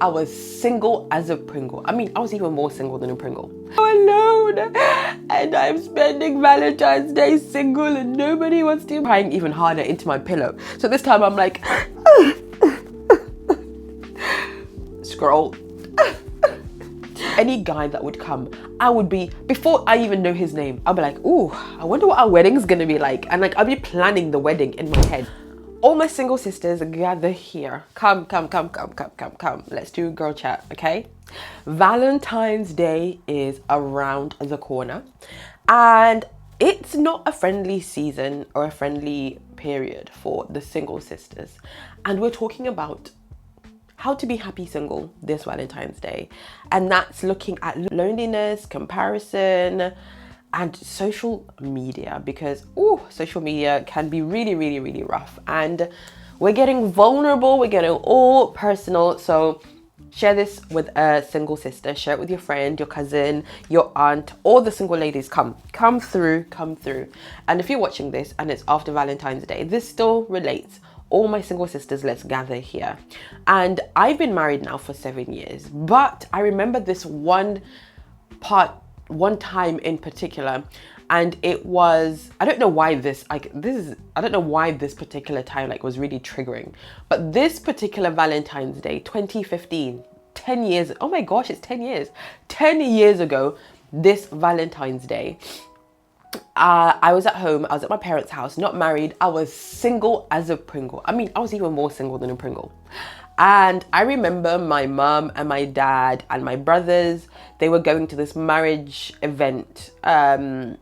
I was single as a Pringle. I mean, I was even more single than a Pringle. Alone, and I'm spending Valentine's Day single and nobody wants to. Crying even harder into my pillow. So this time I'm like, scroll. Any guy that would come, I would be, before I even know his name, I'll be like, ooh, I wonder what our wedding's gonna be like. And like, I'll be planning the wedding in my head. All my single sisters gather here. Come. Let's do girl chat, okay? Valentine's Day is around the corner. And it's not a friendly season or a friendly period for the single sisters. And we're talking about how to be happy single this Valentine's Day. And that's looking at loneliness, comparison, and social media, because social media can be really rough, and we're getting vulnerable, we're getting all personal. So share this with a single sister, share it with your friend, your cousin, your aunt, all the single ladies. Come through. And if you're watching this and it's after Valentine's Day, this still relates. All my single sisters, let's gather here. And I've been married now for 7 years, but I remember this one time in particular, and it was, I don't know why this particular time was really triggering, but this particular Valentine's Day, 2015, 10 years, oh my gosh, it's 10 years. 10 years ago, this Valentine's Day, I was at home, I was at my parents' house, not married, I was single as a Pringle. I mean, I was even more single than a Pringle. And I remember my mum and my dad and my brothers, they were going to this marriage event. And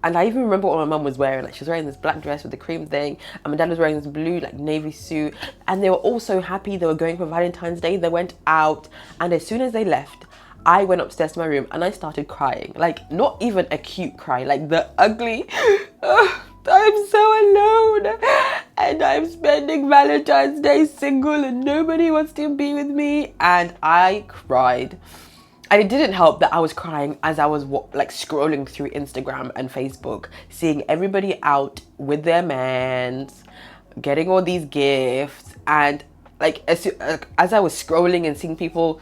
I even remember what my mum was wearing. Like, she was wearing this black dress with the cream thing, and my dad was wearing this blue navy suit. And they were all so happy. They were going for Valentine's Day. They went out, and as soon as they left, I went upstairs to my room and I started crying. Like, not even a cute cry, like the ugly, I'm so alone and I'm spending Valentine's Day single and nobody wants to be with me. And I cried. And it didn't help that I was crying as I was scrolling through Instagram and Facebook, seeing everybody out with their mans, getting all these gifts. And as I was scrolling and seeing people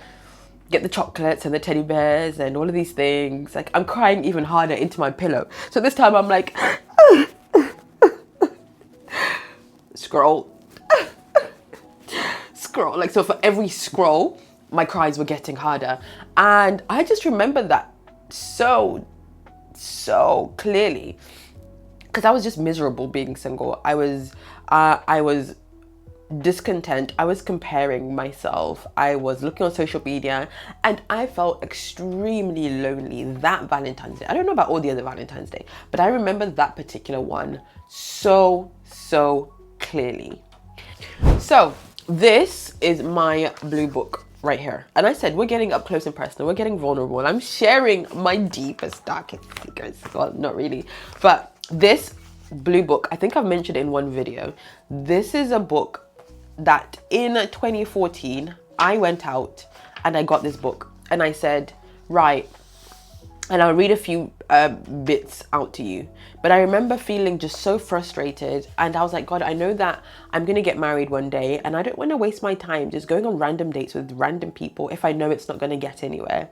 get the chocolates and the teddy bears and all of these things, like, I'm crying even harder into my pillow. So this time I'm like, scroll. Like, so for every scroll, my cries were getting harder. And I just remember that so clearly, because I was just miserable being single. I was discontent. I was comparing myself. I was looking on social media and I felt extremely lonely that Valentine's Day. I don't know about all the other Valentine's Day, but I remember that particular one so clearly. So this is my blue book right here. And I said, we're getting up close and personal, we're getting vulnerable. I'm sharing my deepest, darkest secrets. Well, not really, but this blue book, I think I've mentioned in one video, this is a book that in 2014, I went out and I got this book and I said, right, and I'll read a few bits out to you. But I remember feeling just so frustrated, and I was like, God, I know that I'm gonna get married one day and I don't want to waste my time just going on random dates with random people if I know it's not gonna get anywhere.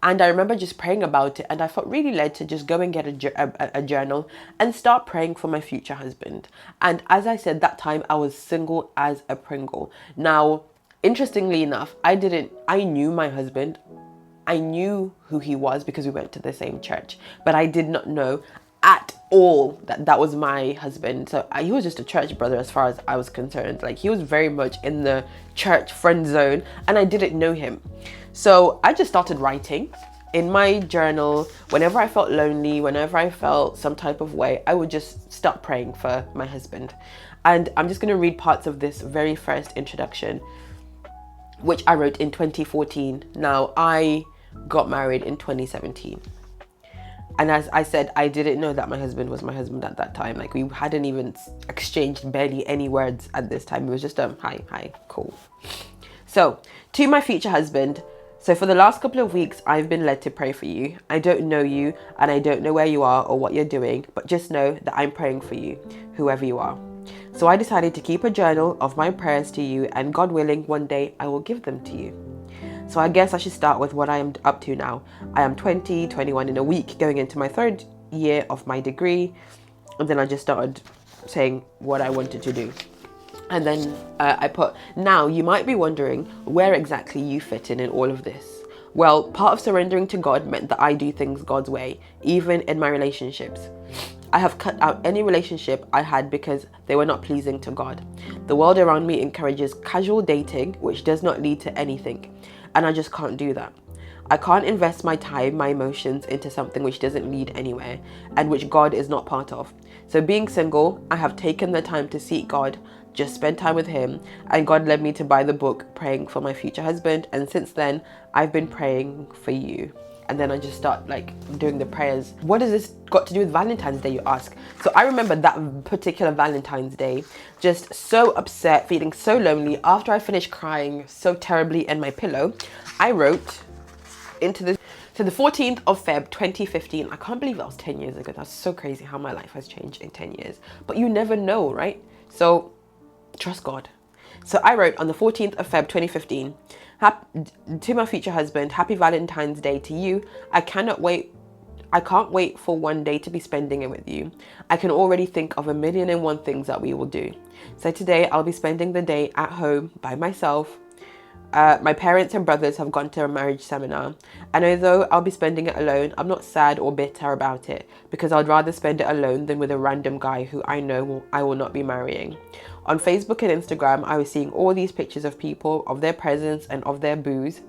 And I remember just praying about it, and I felt really led to just go and get a journal and start praying for my future husband. And as I said, that time I was single as a Pringle. Now, interestingly enough, I knew my husband. I knew who he was because we went to the same church, but I did not know at all that was my husband. So he was just a church brother as far as I was concerned. Like, he was very much in the church friend zone and I didn't know him. So I just started writing in my journal. Whenever I felt lonely, whenever I felt some type of way, I would just start praying for my husband. And I'm just going to read parts of this very first introduction, which I wrote in 2014. Now, I got married in 2017. And as I said, I didn't know that my husband was my husband at that time. Like, we hadn't even exchanged barely any words at this time. It was just hi, cool. So, to my future husband, so for the last couple of weeks, I've been led to pray for you. I don't know you and I don't know where you are or what you're doing, but just know that I'm praying for you, whoever you are. So I decided to keep a journal of my prayers to you, and God willing, one day I will give them to you. So I guess I should start with what I am up to now. I am 20, 21 in a week, going into my 3rd year of my degree. And then I just started saying what I wanted to do. And then I put, now you might be wondering where exactly you fit in all of this. Well, part of surrendering to God meant that I do things God's way, even in my relationships. I have cut out any relationship I had because they were not pleasing to God. The world around me encourages casual dating, which does not lead to anything. And I just can't do that. I can't invest my time, my emotions into something which doesn't lead anywhere and which God is not part of. So being single, I have taken the time to seek God, just spend time with him, and God led me to buy the book, Praying for My Future Husband. And since then, I've been praying for you. And then I just start like doing the prayers. What has this got to do with Valentine's Day, you ask? So I remember that particular Valentine's Day, just so upset, feeling so lonely. After I finished crying so terribly in my pillow, I wrote into the 14th of Feb 2015. I can't believe that was 10 years ago. That's so crazy how my life has changed in 10 years. But you never know, right? So trust God. So I wrote on the 14th of Feb 2015, to my future husband, happy Valentine's Day to you. I can't wait for one day to be spending it with you. I can already think of 1,000,001 things that we will do. So today I'll be spending the day at home by myself. My parents and brothers have gone to a marriage seminar, and although I'll be spending it alone, I'm not sad or bitter about it, because I'd rather spend it alone than with a random guy who I know I will not be marrying. On Facebook and Instagram, I was seeing all these pictures of people, of their presents and of their booze.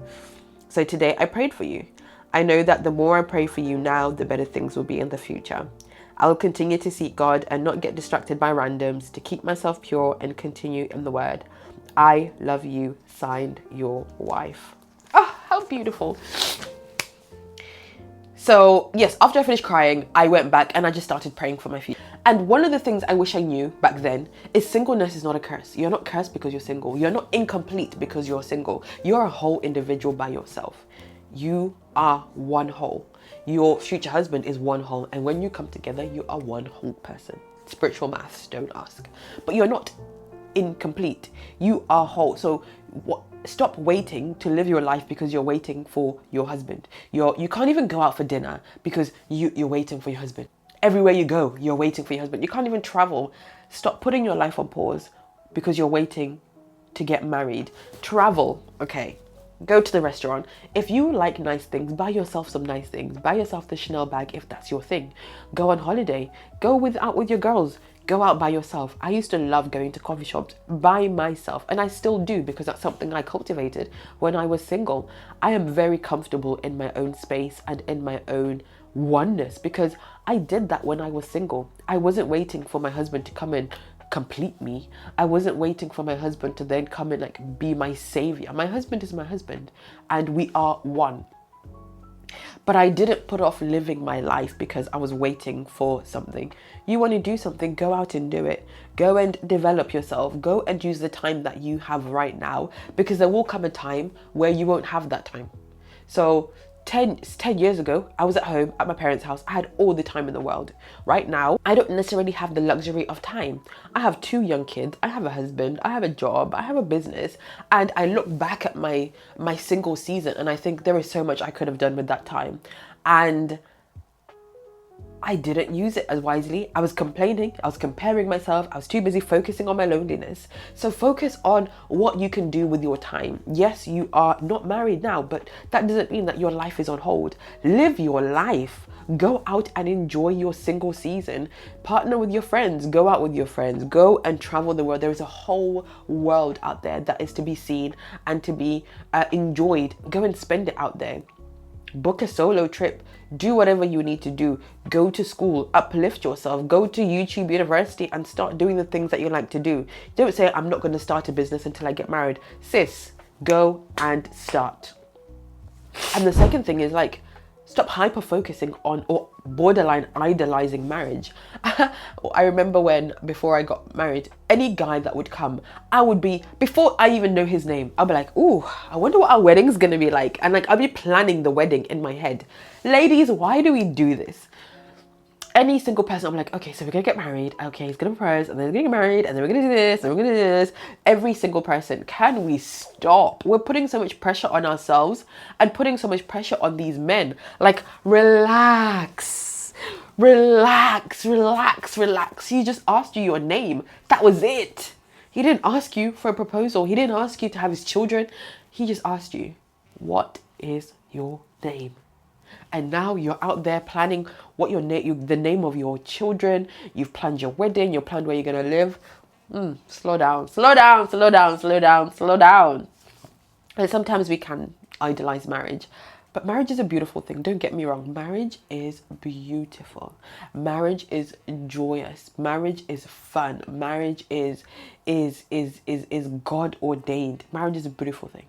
So today I prayed for you. I know that the more I pray for you now, the better things will be in the future. I will continue to seek God and not get distracted by randoms, to keep myself pure and continue in the word. I love you, signed, your wife. Oh, how beautiful. So yes, after I finished crying, I went back and I just started praying for my future. And one of the things I wish I knew back then is singleness is not a curse. You're not cursed because you're single. You're not incomplete because you're single. You're a whole individual by yourself. You are one whole. Your future husband is one whole. And when you come together, you are one whole person. Spiritual maths, don't ask. But you're not incomplete. You are whole. So stop waiting to live your life because you're waiting for your husband. You can't even go out for dinner because you're waiting for your husband. Everywhere you go, you're waiting for your husband. You can't even travel. Stop putting your life on pause because you're waiting to get married. Travel, okay. Go to the restaurant. If you like nice things, buy yourself some nice things. Buy yourself the Chanel bag if that's your thing. Go on holiday. Go out with your girls. Go out by yourself. I used to love going to coffee shops by myself, and I still do because that's something I cultivated when I was single. I am very comfortable in my own space and in my own oneness because I did that when I was single. I wasn't waiting for my husband to come in complete me. I wasn't waiting for my husband to then come and like be my savior. My husband is my husband and we are one. But I didn't put off living my life because I was waiting for something. You want to do something, go out and do it. Go and develop yourself. Go and use the time that you have right now, because there will come a time where you won't have that time. So 10 years ago, I was at home at my parents' house. I had all the time in the world. Right now, I don't necessarily have the luxury of time. I have 2 young kids. I have a husband. I have a job. I have a business. And I look back at my single season and I think there is so much I could have done with that time. And I didn't use it as wisely. I was complaining. I was comparing myself. I was too busy focusing on my loneliness. So focus on what you can do with your time. Yes, you are not married now, but that doesn't mean that your life is on hold. Live your life. Go out and enjoy your single season. Partner with your friends. Go out with your friends. Go and travel the world. There is a whole world out there that is to be seen and to be enjoyed. Go and spend it out there. Book a solo trip. Do whatever you need to do. Go to school. Uplift yourself. Go to YouTube University and start doing the things that you like to do. Don't say, I'm not going to start a business until I get married. Sis, go and start. And the second thing is like, stop hyper focusing on or borderline idolizing marriage. I remember before I got married, any guy that would come, I would be, before I even know his name, I'll be like, ooh, I wonder what our wedding's gonna be like. And like, I'll be planning the wedding in my head. Ladies, why do we do this? any single person, I'm like, okay, so we're gonna get married. Okay, he's gonna propose, and then we're gonna get married, and then we're gonna do this, and we're gonna do this. Every single person, can we stop? We're putting so much pressure on ourselves and putting so much pressure on these men. Like, relax, relax, relax, relax. He just asked you your name. That was it. He didn't ask you for a proposal. He didn't ask you to have his children. He just asked you, what is your name? And now you're out there planning what your the name of your children. You've planned your wedding. You've planned where you're gonna live. Slow down, slow down, slow down, slow down, slow down. And sometimes we can idolize marriage, but marriage is a beautiful thing. Don't get me wrong. Marriage is beautiful. Marriage is joyous. Marriage is fun. Marriage is God ordained. Marriage is a beautiful thing.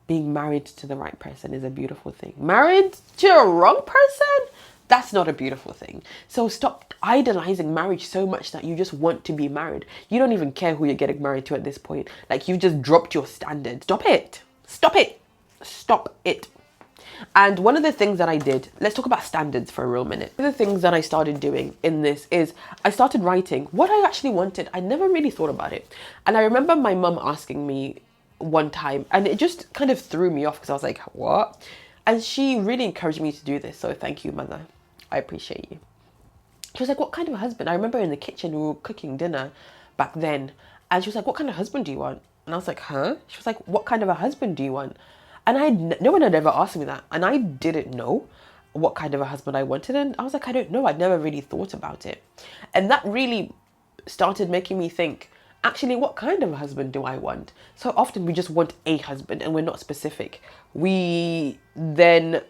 Being married to the right person is a beautiful thing. Married to a wrong person, that's not a beautiful thing. So stop idolizing marriage so much that you just want to be married. You don't even care who you're getting married to at this point. Like, you've just dropped your standards. Stop it. Stop it. Stop it. And one of the things that I did, let's talk about standards for a real minute. One of the things that I started doing in this is I started writing what I actually wanted. I never really thought about it. And I remember my mum asking me one time, and it just kind of threw me off because I was like, what? And she really encouraged me to do this. So thank you, mother. I appreciate you. She was like, what kind of a husband? I remember in the kitchen, we were cooking dinner back then. And she was like, what kind of husband do you want? And I was like, huh? She was like, what kind of a husband do you want? And no one had ever asked me that. And I didn't know what kind of a husband I wanted. And I was like, I don't know. I'd never really thought about it. And that really started making me think, actually, what kind of a husband do I want? So often we just want a husband and we're not specific. We then,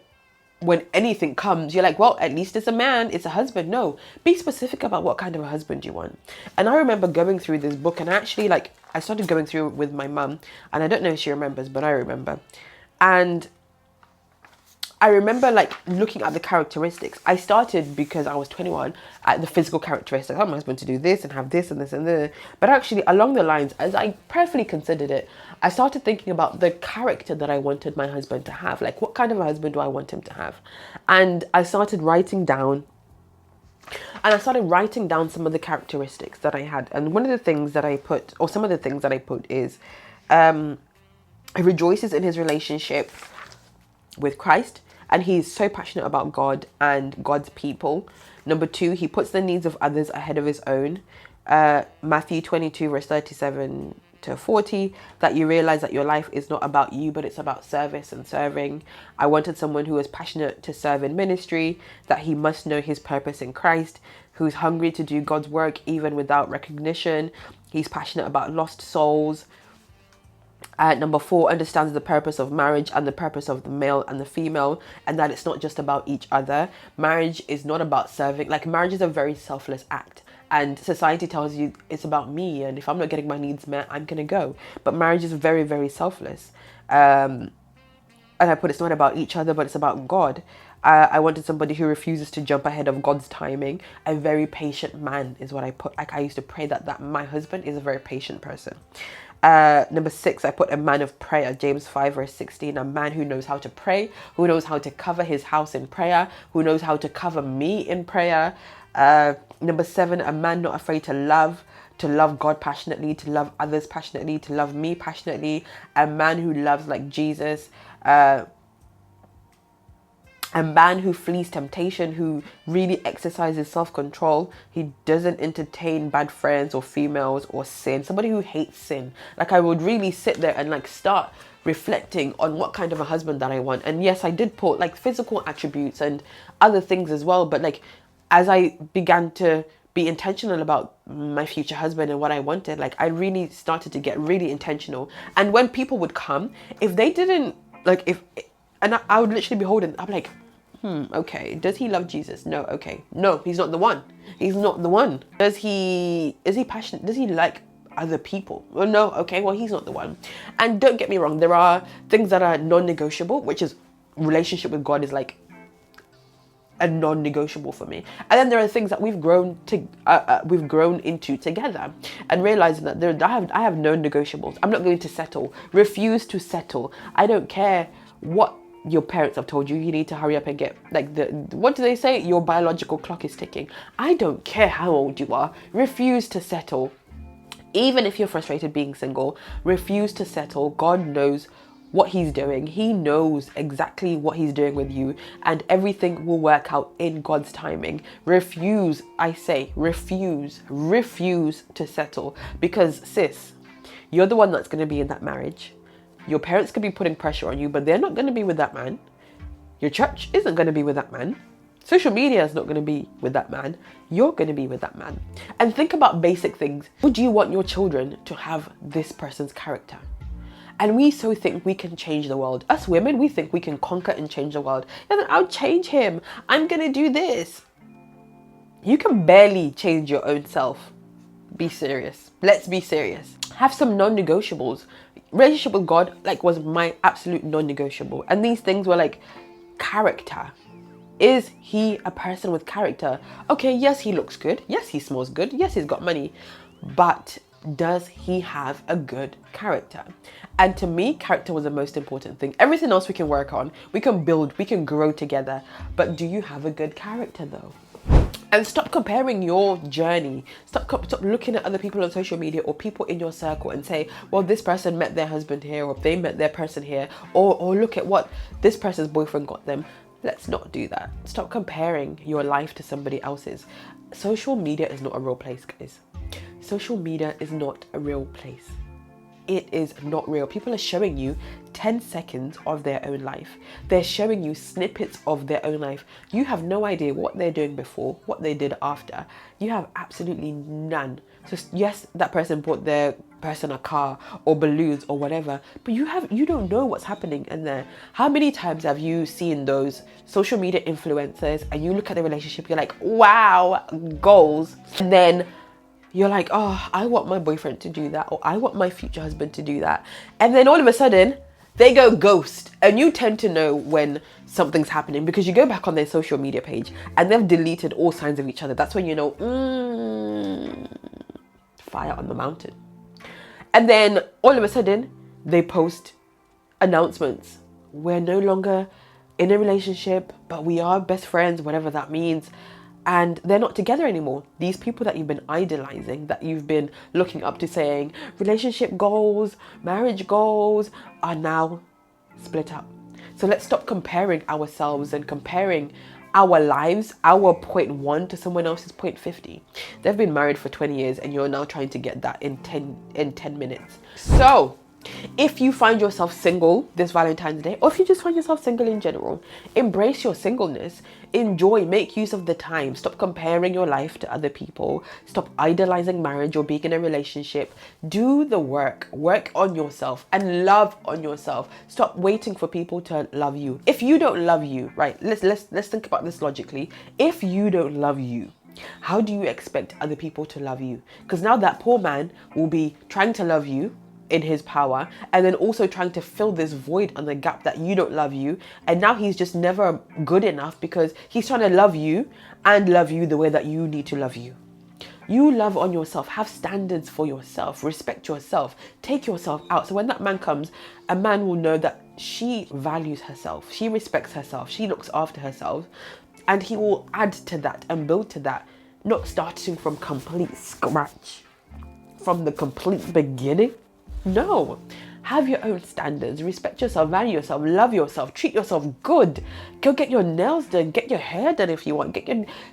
when anything comes, you're like, well, at least it's a man, it's a husband. No, be specific about what kind of a husband you want. And I remember going through this book, and actually, like, I started going through it with my mum, and I don't know if she remembers, but I remember. And I remember, like, looking at the characteristics. I started, because I was 21, at the physical characteristics. I want my husband to do this and have this and this and this. But actually, along the lines, as I prayerfully considered it, I started thinking about the character that I wanted my husband to have. Like, what kind of a husband do I want him to have? And I started writing down. And I started writing down some of the characteristics that I had. And one of the things that I put, or some of the things that I put is, he rejoices in his relationship with Christ. And he's so passionate about God and God's people. Number 2, he puts the needs of others ahead of his own. Matthew 22, verse 37 to 40, that you realize that your life is not about you, but it's about service and serving. I wanted someone who was passionate to serve in ministry, that he must know his purpose in Christ, who's hungry to do God's work even without recognition. He's passionate about lost souls. Number 4, understands the purpose of marriage and the purpose of the male and the female, and that it's not just about each other. Marriage is not about serving. Like, marriage is a very selfless act, and society tells you it's about me, and if I'm not getting my needs met, I'm gonna go. But marriage is very, very selfless. And I put, it's not about each other, but it's about God. I wanted somebody who refuses to jump ahead of God's timing. A very patient man is what I put. Like, I used to pray that my husband is a very patient person. Number 6, I put a man of prayer. James 5 verse 16, a man who knows how to pray, who knows how to cover his house in prayer, who knows how to cover me in prayer. Number 7, a man not afraid to love God passionately, to love others passionately, to love me passionately. A man who loves like Jesus. A man who flees temptation, who really exercises self-control. He doesn't entertain bad friends or females or sin. Somebody who hates sin. Like, I would really sit there and like start reflecting on what kind of a husband that I want. And yes, I did put like physical attributes and other things as well. But like, as I began to be intentional about my future husband and what I wanted, like, I really started to get really intentional. And when people would come, if they didn't like, and I would literally be holding, I'm like, okay, does he love Jesus? No, okay. No, he's not the one. He's not the one. Is he passionate? Does he like other people? Well, no, okay, well, he's not the one. And don't get me wrong, there are things that are non-negotiable, which is relationship with God is like a non-negotiable for me. And then there are things that we've grown into together, and realizing that I have no negotiables. I'm not going to settle. Refuse to settle. I don't care what your parents have told you need to hurry up and get, like, what do they say? Your biological clock is ticking. I don't care how old you are. Refuse to settle. Even if you're frustrated being single, refuse to settle. God knows what he's doing. He knows exactly what he's doing with you, and everything will work out in God's timing. Refuse, I say, refuse to settle, because sis, you're the one that's going to be in that marriage. Your parents could be putting pressure on you, but they're not going to be with that man. Your church isn't going to be with that man. Social media is not going to be with that man. You're going to be with that man. And think about basic things. Would you want your children to have this person's character? And we so think we can change the world. Us women, we think we can conquer and change the world. And then I'll change him. I'm going to do this. You can barely change your own self. Be serious. Let's be serious. Have some non-negotiables. Relationship with God, like, was my absolute non-negotiable. And these things were like character. Is he a person with character? Okay, yes, he looks good. Yes, he smells good. Yes, he's got money. But does he have a good character? And to me, character was the most important thing. Everything else we can work on. We can build. We can grow together. But do you have a good character though? And stop comparing your journey. Stop looking at other people on social media or people in your circle and say, well, this person met their husband here, or they met their person here, or look at what this person's boyfriend got them. Let's not do that. Stop comparing your life to somebody else's. Social media is not a real place, guys. Social media is not a real place. It is not real. People are showing you 10 seconds of their own life. They're showing you snippets of their own life. You have no idea what they're doing before, what they did after. You have absolutely none. So yes, that person bought their person a car or balloons or whatever, but you don't know what's happening in there. How many times have you seen those social media influencers and you look at the relationship, you're like, wow, goals. And then you're like, oh, I want my boyfriend to do that, or I want my future husband to do that. And then all of a sudden, they go ghost. And you tend to know when something's happening because you go back on their social media page and they've deleted all signs of each other. That's when you know, fire on the mountain. And then all of a sudden, they post announcements. We're no longer in a relationship, but we are best friends, whatever that means. And they're not together anymore. These people that you've been idolizing, that you've been looking up to, saying relationship goals, marriage goals, are now split up. So let's stop comparing ourselves and comparing our lives, our point 1 to someone else's point 50. They've been married for 20 years and you're now trying to get that in 10 minutes. So if you find yourself single this Valentine's Day, or if you just find yourself single in general, embrace your singleness. Enjoy, make use of the time. Stop comparing your life to other people. Stop idolizing marriage or being in a relationship. Do the work. Work on yourself and love on yourself. Stop waiting for people to love you. If you don't love you, right? Let's think about this logically. If you don't love you, how do you expect other people to love you? Because now that poor man will be trying to love you in his power, and then also trying to fill this void and the gap that you don't love you, and now he's just never good enough because he's trying to love you and love you the way that you need to love you. You love on yourself, have standards for yourself, respect yourself, take yourself out. So when that man comes, a man will know that she values herself, she respects herself, she looks after herself, and he will add to that and build to that, not starting from complete scratch, from the complete beginning. No, have your own standards, respect yourself, value yourself, love yourself, treat yourself good. Go get your nails done, get your hair done if you want,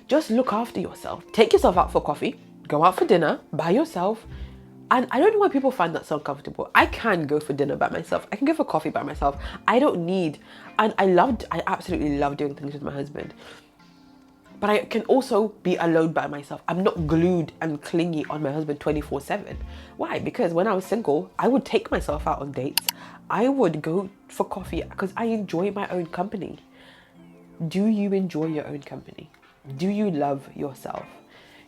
just look after yourself. Take yourself out for coffee, go out for dinner by yourself. And I don't know why people find that so uncomfortable. I can go for dinner by myself. I can go for coffee by myself. I don't need, and I absolutely love doing things with my husband. But I can also be alone by myself. I'm not glued and clingy on my husband 24/7. Why? Because when I was single, I would take myself out on dates. I would go for coffee because I enjoy my own company. Do you enjoy your own company? Do you love yourself?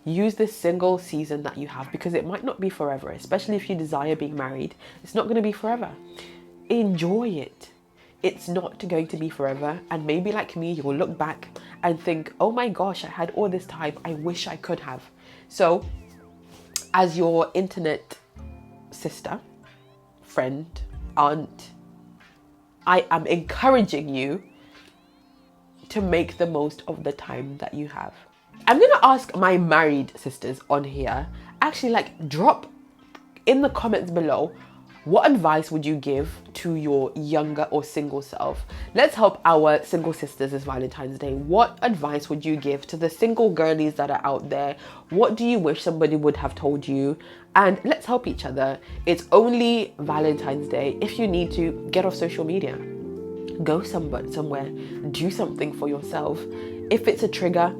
Use this single season that you have, because it might not be forever, especially if you desire being married. It's not going to be forever. Enjoy it. It's not going to be forever. And maybe like me, you'll look back and think, oh my gosh, I had all this time. I wish I could have. So as your internet sister, friend, aunt, I am encouraging you to make the most of the time that you have. I'm gonna ask my married sisters on here, actually, like, drop in the comments below, what advice would you give to your younger or single self? Let's help our single sisters this Valentine's Day. What advice would you give to the single girlies that are out there? What do you wish somebody would have told you? And let's help each other. It's only Valentine's Day. If you need to, get off social media. Go somewhere, do something for yourself. If it's a trigger,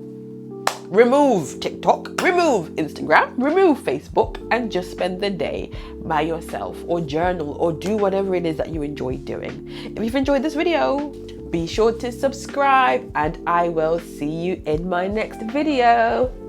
remove TikTok, remove Instagram, remove Facebook, and just spend the day by yourself, or journal, or do whatever it is that you enjoy doing. If you've enjoyed this video, be sure to subscribe, and I will see you in my next video.